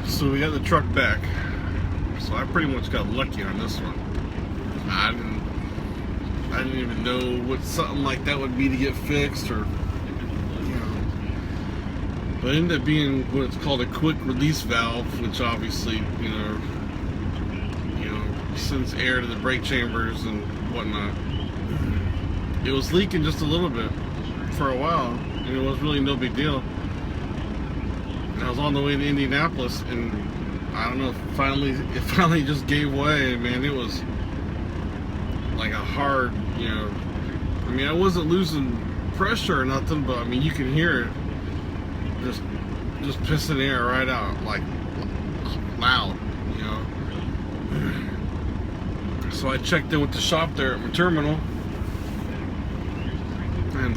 So we got the truck back. So I pretty much got lucky on this one. I didn't even know what something like that would be to get fixed, or but it ended up being what's called a quick release valve, which obviously sends air to the brake chambers and whatnot. It was leaking just a little bit for a while, and it was really no big deal. And I was on the way to Indianapolis, and I don't know, it finally just gave way, man. It was like a hard, I mean, I wasn't losing pressure or nothing, but I mean, you can hear it just pissing air right out, like loud, So I checked in with the shop there at my terminal, and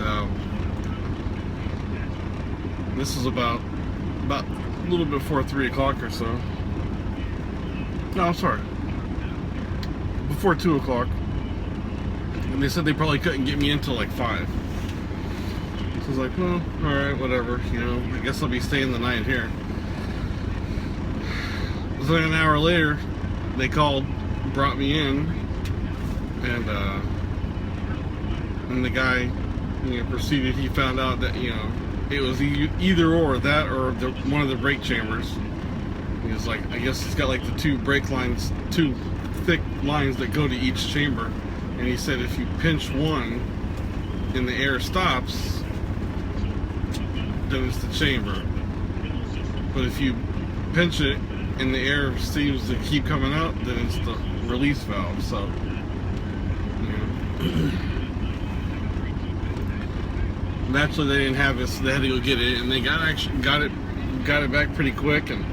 this is about a little bit before 3 o'clock or so. No, I'm sorry, before 2 o'clock. And they said they probably couldn't get me until like 5. So I was like, well, alright, whatever, I guess I'll be staying the night here. So an hour later, they called, brought me in, and the guy, proceeded, he found out that, it was either or that or one of the brake chambers. He was like, I guess it's got like the two brake lines, two thick lines that go to each chamber. And he said if you pinch one and the air stops, then it's the chamber. But if you pinch it and the air seems to keep coming out, then it's the release valve. So, naturally they didn't have it, so they had to go get it, and they got it back pretty quick, and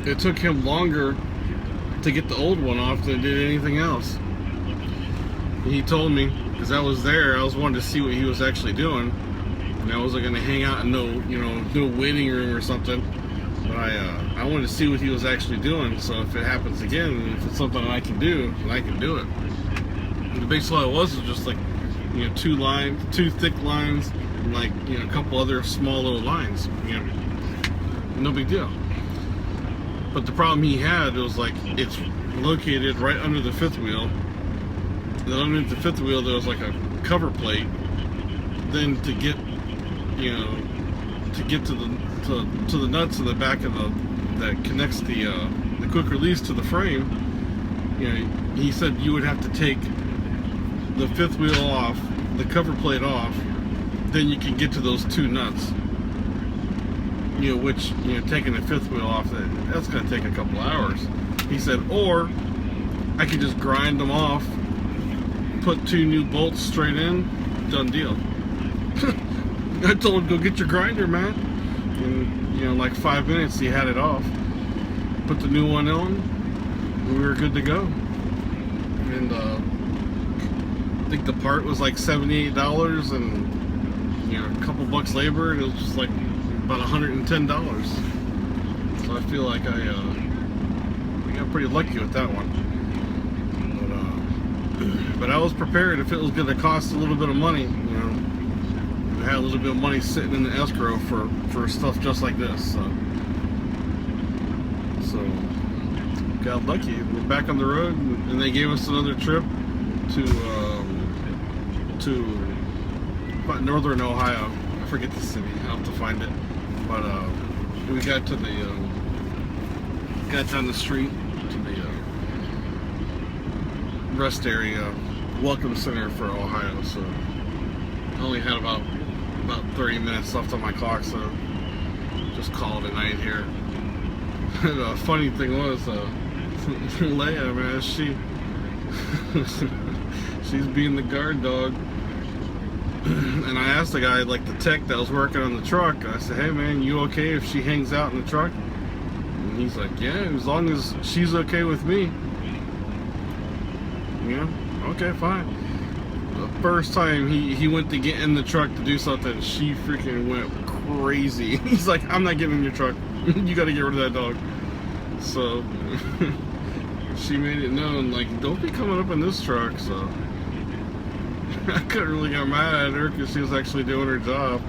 it took him longer to get the old one off than it did anything else. He told me, because I was there, I was wanting to see what he was actually doing, and I wasn't going to hang out in no waiting room or something, but I wanted to see what he was actually doing, so if it happens again, if it's something I can do, then I can do it. And basically all it was just like, two thick lines, and like, a couple other small little lines, no big deal. But the problem he had was like, it's located right under the fifth wheel. Then underneath the fifth wheel there was like a cover plate. Then to get to the nuts in the back of that connects the quick release to the frame, he said you would have to take the fifth wheel off, the cover plate off, then you can get to those two nuts. Which taking the fifth wheel off, that's going to take a couple hours. He said, or I could just grind them off, put 2 new bolts straight in, done deal. I told him, go get your grinder, man. And like 5 minutes he had it off. Put the new one on, and we were good to go. And I think the part was like $78, and a couple bucks labor, and it was just like about $110. So I feel like I got pretty lucky with that one. But I was prepared if it was going to cost a little bit of money. I had a little bit of money sitting in the escrow for stuff just like this. So got lucky. We're back on the road, and they gave us another trip to northern Ohio. I forget the city. I'll have to find it. But we got to got down the street to the rest area, welcome center for Ohio. So I only had about 30 minutes left on my clock, so just called it a night here. And the funny thing was, Leia, man, she's being the guard dog. And I asked the guy, like the tech that was working on the truck, I said, hey man, you okay if she hangs out in the truck? And he's like, yeah, as long as she's okay with me. Okay, fine. The first time he went to get in the truck to do something, she freaking went crazy. He's like, I'm not getting in your truck. You gotta get rid of that dog. So she made it known, like, don't be coming up in this truck. So I couldn't really get mad at her because she was actually doing her job.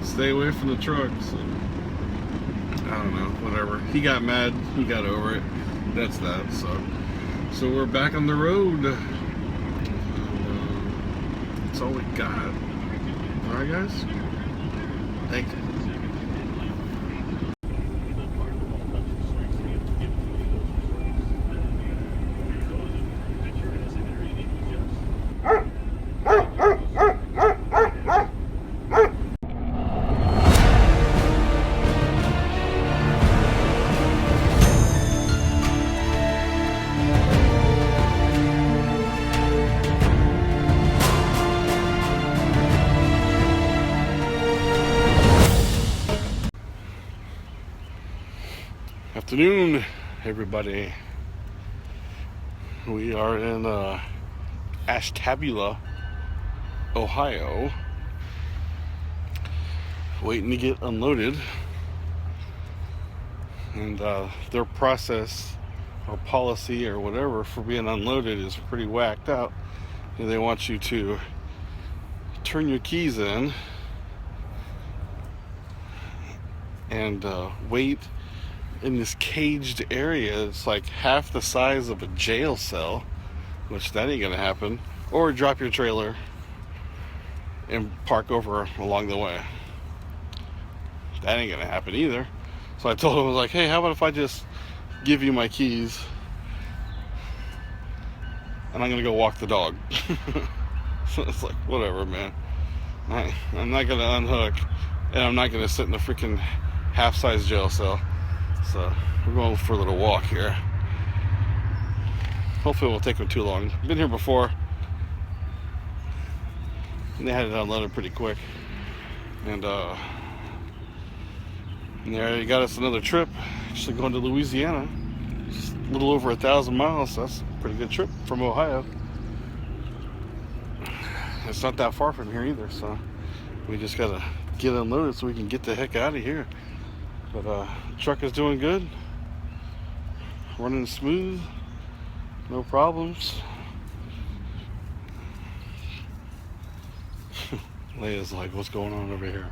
Stay away from the truck. So don't know, whatever. He got mad, he got over it. That's that. So we're back on the road. That's all we got. All right, guys. Thank you. Afternoon, everybody. We are in Ashtabula, Ohio, waiting to get unloaded. And their process or policy or whatever for being unloaded is pretty whacked out. And they want you to turn your keys in and wait in this caged area. It's like half the size of a jail cell, which that ain't gonna happen. Or drop your trailer and park over along the way. That ain't gonna happen either. So I told him, I was like, hey, how about if I just give you my keys and I'm gonna go walk the dog. So it's like, whatever, man. I'm not gonna unhook, and I'm not gonna sit in the freaking half-size jail cell. So we're going for a little walk here. Hopefully it won't take them too long. Been here before, and they had it unloaded pretty quick. And they got us another trip. Actually going to Louisiana. Just a little over 1,000 miles. So that's a pretty good trip from Ohio. It's not that far from here either, so we just gotta get unloaded so we can get the heck out of here. But truck is doing good, running smooth, no problems. Leia's like, what's going on over here?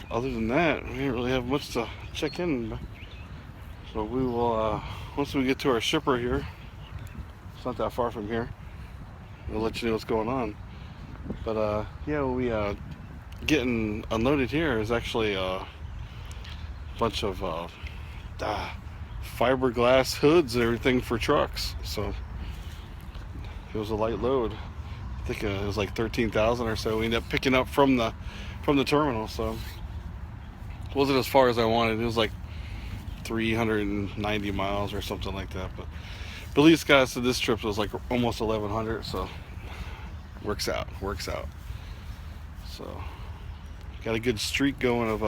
Other than that, we didn't really have much to check in. So we will, once we get to our shipper here, it's not that far from here, we'll let you know what's going on. But yeah, we getting unloaded here is actually a bunch of fiberglass hoods and everything for trucks. So it was a light load. I think it was like 13,000 or so. We ended up picking up from the terminal. So it wasn't as far as I wanted. It was like 390 miles or something like that. But at least, guys, so this trip was like almost 1,100. So works out. So got a good streak going of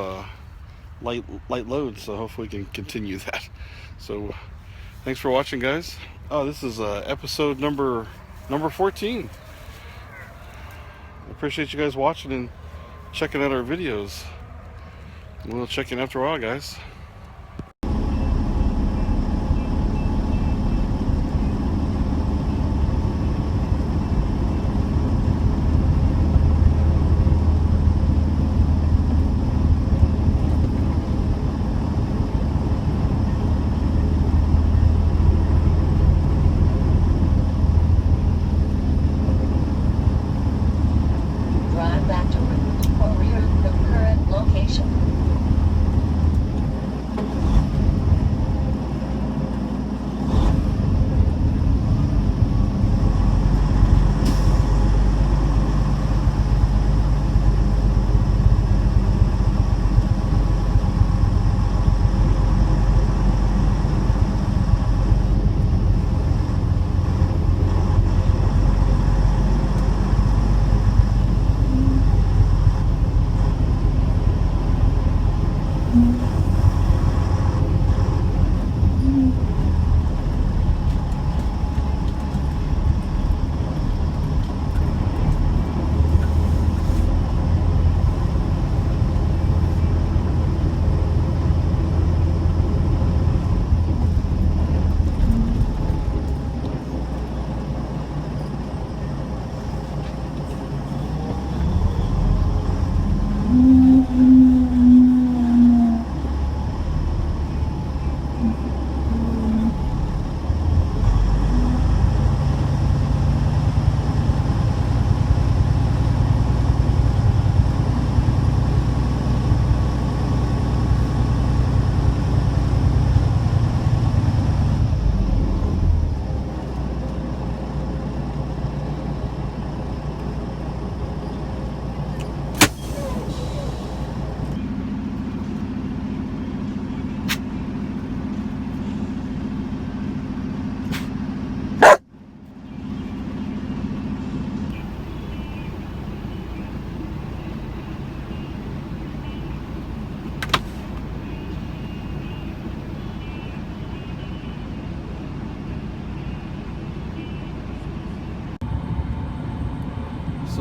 light loads, so hopefully we can continue that. So thanks for watching, guys. Oh, this is episode number 14. I appreciate you guys watching and checking out our videos. We'll check in after a while, guys.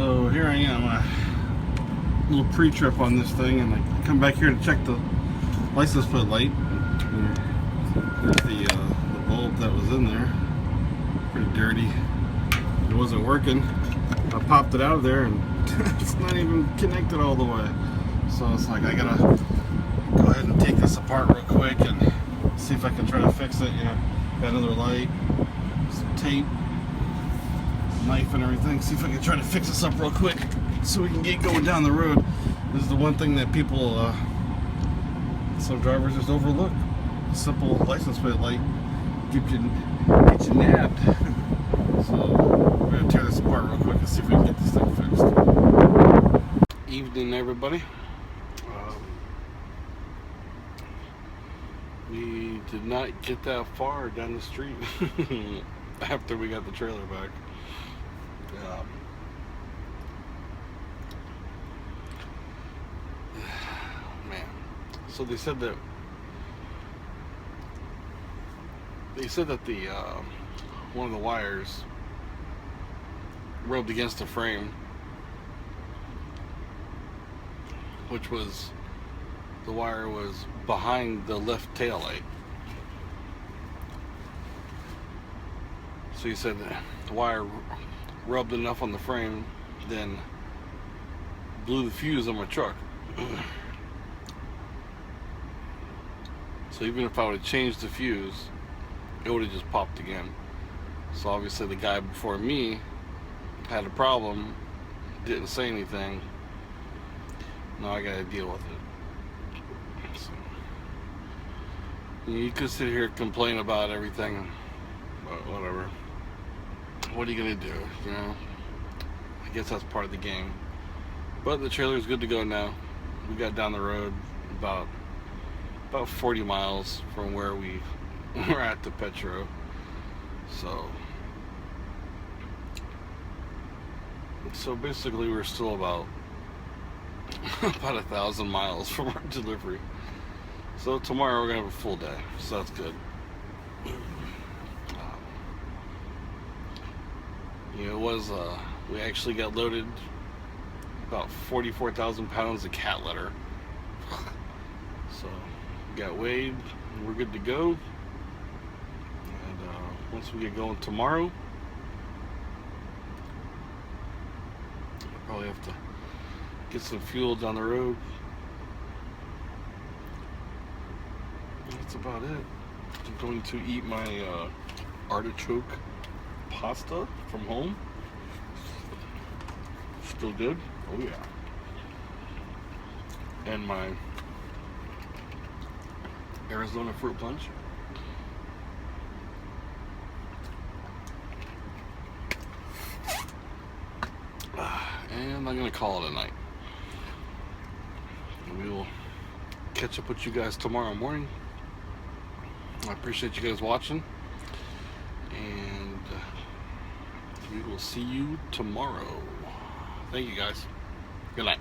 So here I am, a little pre-trip on this thing, and I come back here to check the license plate light. There's the bulb that was in there, pretty dirty. It wasn't working. I popped it out of there, and it's not even connected all the way. So it's like I gotta go ahead and take this apart real quick and see if I can try to fix it. You know, got another light, some tape, knife and everything. See if I can try to fix this up real quick so we can get going down the road. This is the one thing that people, some drivers just overlook. A simple license plate light get you nabbed. So we're gonna tear this apart real quick and see if we can get this thing fixed. Evening, everybody. We did not get that far down the street after we got the trailer back. Man, so they said that the one of the wires rubbed against the frame, which was the wire was behind the left tail light. So he said that the wire rubbed enough on the frame, then blew the fuse on my truck. So even if I would have changed the fuse, it would have just popped again. So obviously the guy before me had a problem, didn't say anything. Now I gotta deal with it. So, you could sit here and complain about everything, but whatever. What are you gonna do, you know? I guess that's part of the game. But the trailer's good to go now. We got down the road about 40 miles from where we were at the Petro. So basically we're still about 1,000 miles from our delivery. So tomorrow we're gonna have a full day, so that's good. You know, it was we actually got loaded about 44,000 pounds of cat litter. So we got weighed, and we're good to go. And once we get going tomorrow, I'll probably have to get some fuel down the road. That's about it. I'm going to eat my artichoke pasta from home. Still good? Oh yeah. And my Arizona fruit punch. And I'm gonna call it a night. We will catch up with you guys tomorrow morning. I appreciate you guys watching, and we will see you tomorrow. Thank you guys. Good night.